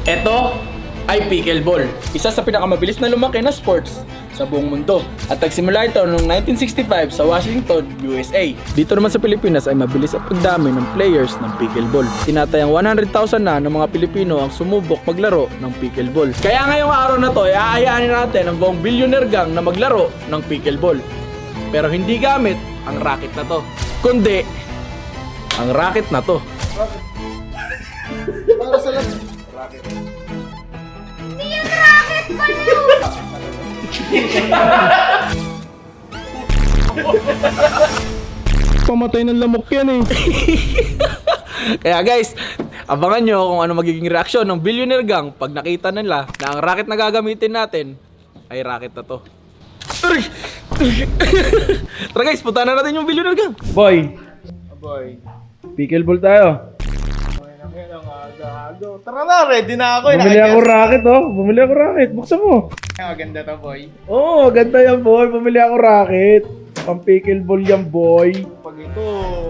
Ito ay pickleball. Isa sa pinakamabilis na lumaki na sports sa buong mundo. At nagsimula ito noong 1965 sa Washington, USA. Dito naman sa Pilipinas ay mabilis ang pagdami ng players ng pickleball. Tinatayang 100,000 na ng mga Pilipino ang sumubok maglaro ng pickleball. Kaya ngayong araw na to ay aayanin natin ang buong billionaire gang na maglaro ng pickleball. Pero hindi gamit ang racket na to, kundi ang racket na to. Para sa lahat. Hindi yung racket pa Pamatay ng lamok yan eh. Kaya guys, abangan nyo kung ano magiging reaksyon ng billionaire gang pag nakita nila na ang racket na gagamitin natin ay racket na to. Aray! Tara guys, punta na natin yung billionaire gang. Boy, Boy. pickleball tayo. Tara na, ready na ako. Bumili ako racket oh. Bumili ako racket. Buksan mo. Maganda to, boy. Oo, ganda yan boy. Bumili ako racket. Pang pickleball yan boy. Pag ito,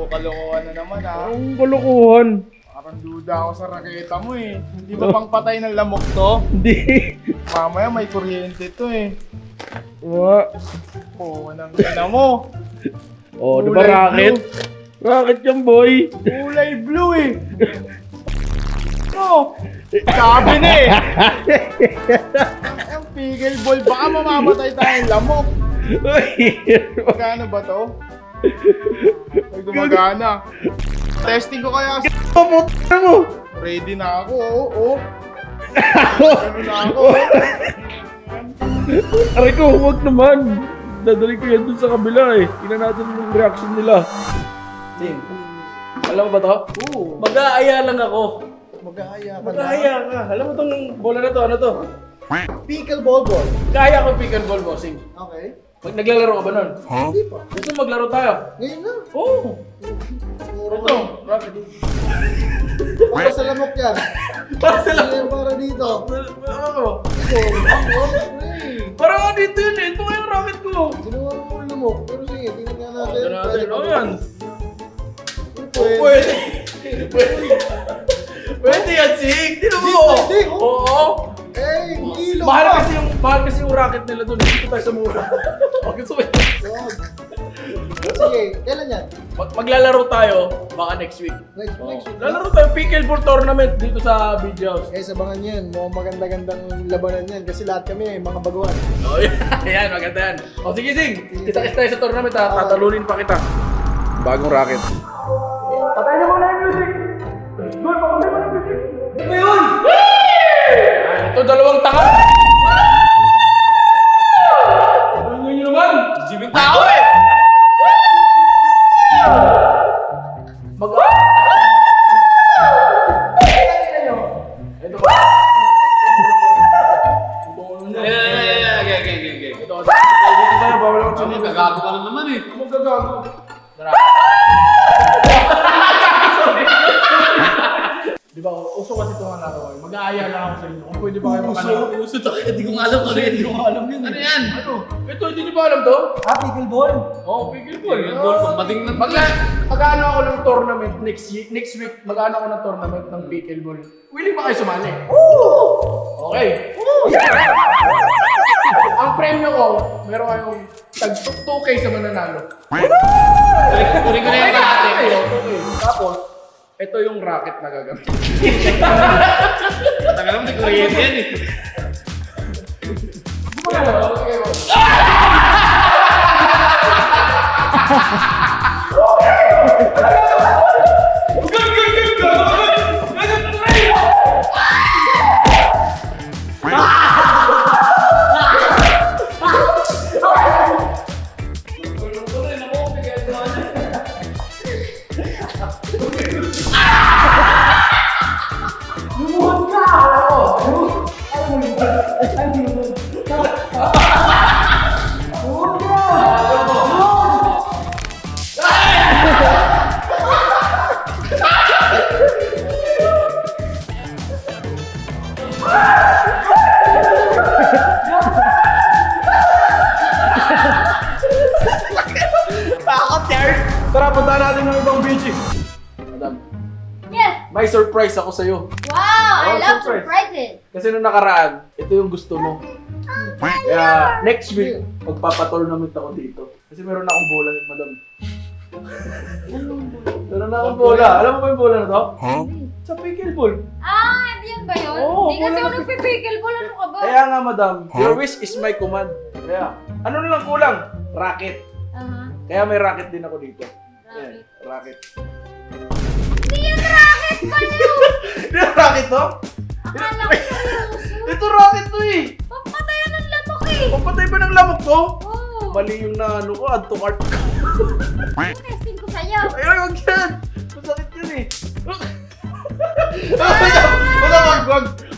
kalokohan na naman ha. Ang kulukuhan. Parang duda ako sa raketa mo eh. Hindi ba pang patay ng lamok to? Hindi. Mamaya may kuryente to eh. Wala. Oo, nang ina mo. Oh, di ba Kulay racket? Racket yan boy. Kulay blue eh. No, sabi na eh. Ang pickleball, baka mamamatay tayong lamok. Magkano ba to? Ay, gumagana. Testing ko kaya. Paputa mo. Ready na ako, oo. Ano na ako? Aray ko, huwag naman. Dadali ko yan dun sa kabila eh. Tingnan natin yung reaction nila. Ting, alam mo ba to? Oo. Mag-aaya lang ako. Mag-aaya ka Mag-aaya ka. Alam mo tong bola na to, ano to? Pickleball ball. Kaya ko pickleball bossing. Okay. Pag naglalaro ka ba nun? Hindi pa. Gusto mo maglaro tayo? Ngayon na. Oo. Puro Ito, racket. Para sa lamok yan. Para sa Hindi yan para dito. Ano? Ito. Para nga dito yun eh. Ito nga yung racket ko. Sinuha mo yung lamok. Pero sige, tingnan nga natin. Ito natin. Oh yan. Pwede. Pwede. Pwede yan, Sig. Tino mo. Pwede, oh. Oo. Eh, kilo Mahal kasi yung racket nila doon. Dito tayo sa mura. Okay, so Sige, kailan yan? maglalaro tayo baka next week. Next week. Lalaro tayo pickleball tournament dito sa video house. Guys, abangan nyo yan. Mukhang maganda-gandang labanan yan. Kasi lahat kami mga baguhan. Oh, yan, maganda yan. O sige, Sig. Kita-kita tayo sa tournament ha. Tatalunin pa kita. Bagong racket. Patay na muna yung music. Doon, pakatay pa ng music. Ano yun? Ito, dalawang tanga. Ano yun naman? Jimmy tao eh. Ito ba? Ito, dito tayo, bawal ako dyan. Gagago ka lang naman eh. Magagago. Tara. Di ba, uso kasi ito nga laro. Mag-aaya lang ako sa inyo. Kung pwede ba kayo makalaro? Uso to. Hindi ko nga alam ano yan. Hindi ko alam yun. Ano yan? Ano? Ito, hindi niyo ba alam to? Pickleball? Oo, pickleball. Pickleball, pagpating ng Mag-ano ako ng tournament next week, mag-ano ako ng tournament ng pickleball. Willing ba kayo sumali? Oo! Okay. Ang premyo ko, meron kayong tag 2K sa mananalo. Kunin ko na yung kalate. Okay. Tapos, ito yung racket na gagamit. Tagal naman, di kuryente yan eh. Tara, punta natin ng ibang beach. Madam, Yes! may surprise ako sa'yo. Wow! I love surprise. surprises. Kasi nung nakaraan, ito yung gusto mo. Kaya next week, magpapa-tournament ako dito. Kasi meron na akong bola, madam. Meron na akong bola. Alam mo ba yung bola na to? Sa pickleball. Ah, yan ba yun? Oo, Hindi kasi wala ako na- nagpipickleball. Ano ka ba? Kaya nga, madam, your wish is my command. Kaya, ano na lang kulang? Racket. Aha. Kaya may racket din ako dito. Racket. Racket. Hindi yan racket pa niyo! Hindi na racket to? Akala ko seryoso. Ito racket to eh. Papatayan ng lamok eh! Papatay ba ng lamok to? Oo. Mali yung naano ko, add to cart. Testing ko sa'yo. Ay, wag yan! Masakit yun eh.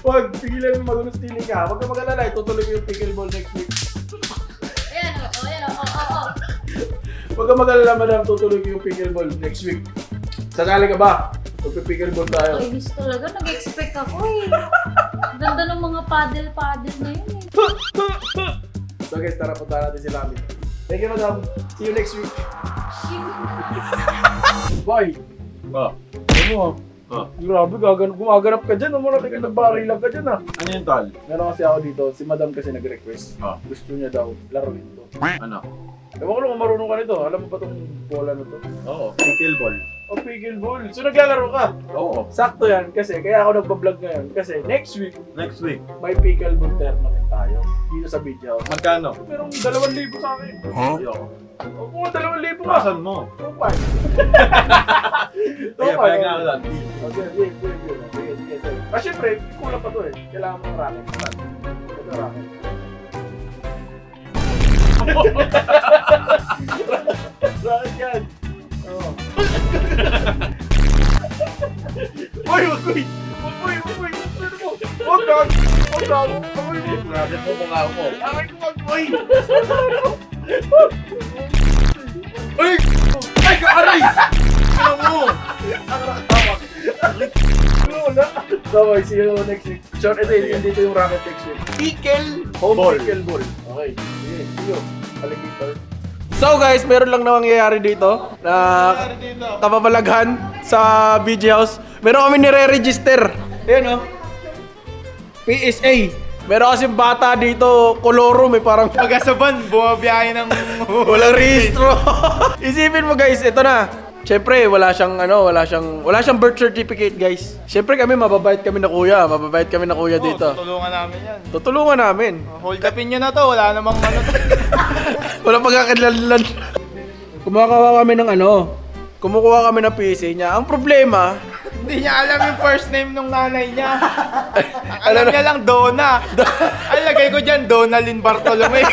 Wag. Pigilan mo magulos tiling ka. Huwag ka mag-alala, itutuloy ko yung pickleball next week. Ayan o, ayan o. Huwag ka mag-alala, madam, tutuloy ko yung pickleball next week. Sasali ka ba? Magpipickleball tayo. Ay, gusto talaga. Nag-expect ako eh. Ganda ng mga paddle na yun eh. So guys, tara punta natin sila amin. Thank you, madam. See you next week. Bye. Oh. Ano mo? Oh. Grabe, gumaganap ka dyan. Ano nagbarilan ka dyan ah. Ano yung tol? Meron kasi ako dito, si madam kasi nag-request. Oh. Gusto niya daw laruin to. Ano? Ewan ko lang kung marunong ka nito. Alam mo ba itong bola na to? Oo. Pickleball. O pickleball. So naglalaro ka? Oo. Sakto yan kasi kaya ako nagbablog ngayon. Kasi next week, Next week. may pickleball tournament tayo dito sa video house. Magkano? Merong 2,000 sa akin. Ayoko. O kung 2,000 ka. Pasan mo. 2,500. Kaya pala nga ako lang. Okay, sige. Ah, syempre, kulang pa to eh. Kailangan mo ng racket. Ito racket. Racket yan. Oo. Uy, uy! Uy! Ano mo? Huwag ka! Huwag ka! Amoy mo! Grabe mo mukha mo. Amoy ko! Uy! Uy! Ay, aray! Ano mo? Wala. So, see you next week. Short, ito dito yung racket next week. Ball. Pickleball. Okay. Sige, see you. Alligator. So guys, meron lang na mangyayari dito na kababalaghan sa BG House. Meron kami nire-register. Ayan o. PSA. Meron kasi bata dito, koloro, may parang Pag-asaban, bumabiyahe ng... walang rehistro. Isipin mo guys, ito na. Siyempre, wala siyang birth certificate, guys. Siyempre kami, mababait kami na kuya dito. Tutulungan namin yan. Tutulungan namin. Hold upin nyo na to, wala namang ano to. Wala pagkakalanlan. Kumukuha kami ng PSA niya. Ang problema, Hindi niya alam yung first name ng nanay niya. Ang alam niya lang, Donna. Ang lagay ko dyan, Donalyn Bartolome.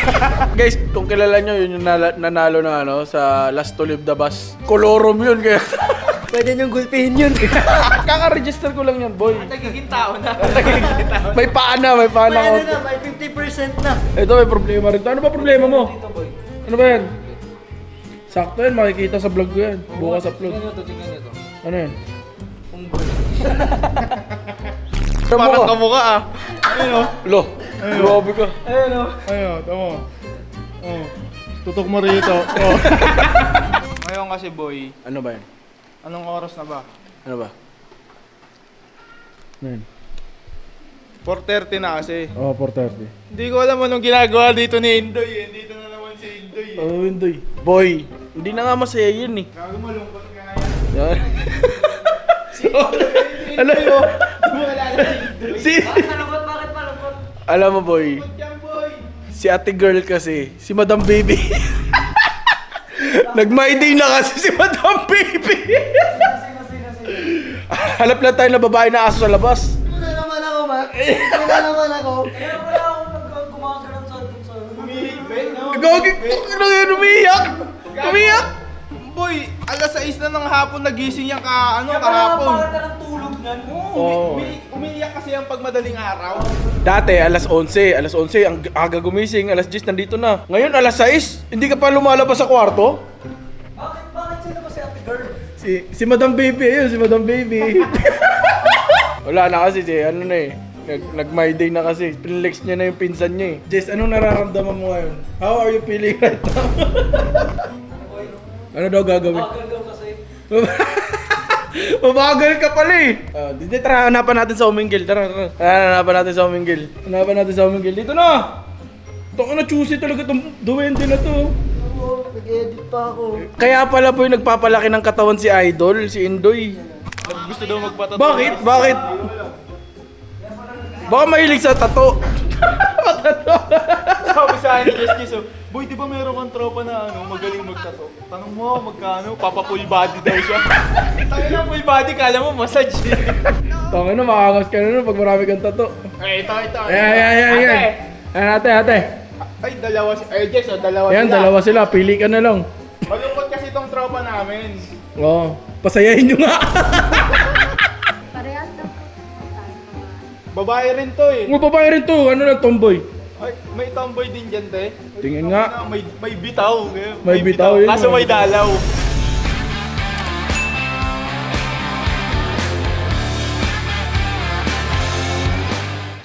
guys, kung kilala nyo, yun yung nanalo ng sa Last to Leave the Bus. Colorum yun, kaya pwede niyong gulpihin yun. Kaka-register ko lang yan, boy. Nagiging tao na. May paa na May ako. may 50% na. Ito, may problema rin. Ano ba problema mo? Ano ba yan? Sakto yan, makikita sa vlog ko yan. Bukas upload. Tingnan nyo to. Ano yan? Parang kamukha ah. Ayun o. Lo, grabe ka. Ayun, tamo. Oh. Tutok mo rito. Oh. Ngayon kasi boy, Ano ba yan? anong oras na ba? Ano ba? Ano yan? 4:30 na kasi. Oh, 4:30. Hindi ko alam anong ginagawa dito ni Indoy eh. Dito na naman si Indoy eh. Oh, hindi. Boy, hindi na nga masaya yun eh. Gago malungkot ka na yan. Yan. Alam mo, Wala na si Indoy. Bakit malungkot? alam mo boy, Yan boy. si ate girl kasi, si Madam Baby. Nag-my-day na kasi si Madam Baby. Halap lang tayo na babae na aso sa labas. Wala naman ako, Mac. Wala naman ako. Kaya wala akong gumagano'n sa... Umihigpit no? Gagi, ano yun, umiyak. Umiyak. Boy, alas 6 na ng hapon nagising yan kahapon. ka ng tulog nan. Oo. Umiiyak kasi yan pag madaling araw. Dati, alas 11, ang aga gumising, alas 10 nandito na. Ngayon, alas 6, hindi ka pa lumalabas sa kwarto? Bakit sino ba si ate girl? Si Madam Baby, ayun, si Madam Baby. Wala na kasi, ano na eh. Nag-my day na kasi. Pinlex niya na yung pinsan niya eh. Jess, anong nararamdaman mo ngayon? How are you feeling right now? Ano daw gagawin? Gagaw kasi. Mabagal ka pala eh. Tara, hanapan natin sa Omingil. Tara. Hanapan natin sa Omingil. Dito na. Ito na, choosy talaga itong duwende na to. Oo, nag-edit pa ako. Kaya pala po yung nagpapalaki ng katawan si Idol, si Indoy. Gusto daw magpatato. Bakit? Baka mahilig sa tato. Sabi sa akin ni Jess, boy, di ba meron kang tropa na magaling magtato? Tanong mo, magkano? Papa full body daw siya. Tanong na full body, kala mo massage. Tangin na, makakas ka na nun pag marami kang tato. Ay, ito. Ayan, ate. Ay, dalawa si... Ay, Jess, dalawa Ayan, sila. dalawa sila. Pili ka na lang. Malungkot kasi itong tropa namin. Oo. Pasayahin nyo nga. Parehas lang. Babae rin to eh. Ang babae rin to. Ano lang, tomboy. Ay, may tomboy din dyan, te. Tingin nga. May bitaw. May bitaw, yun. Kaso may dalaw.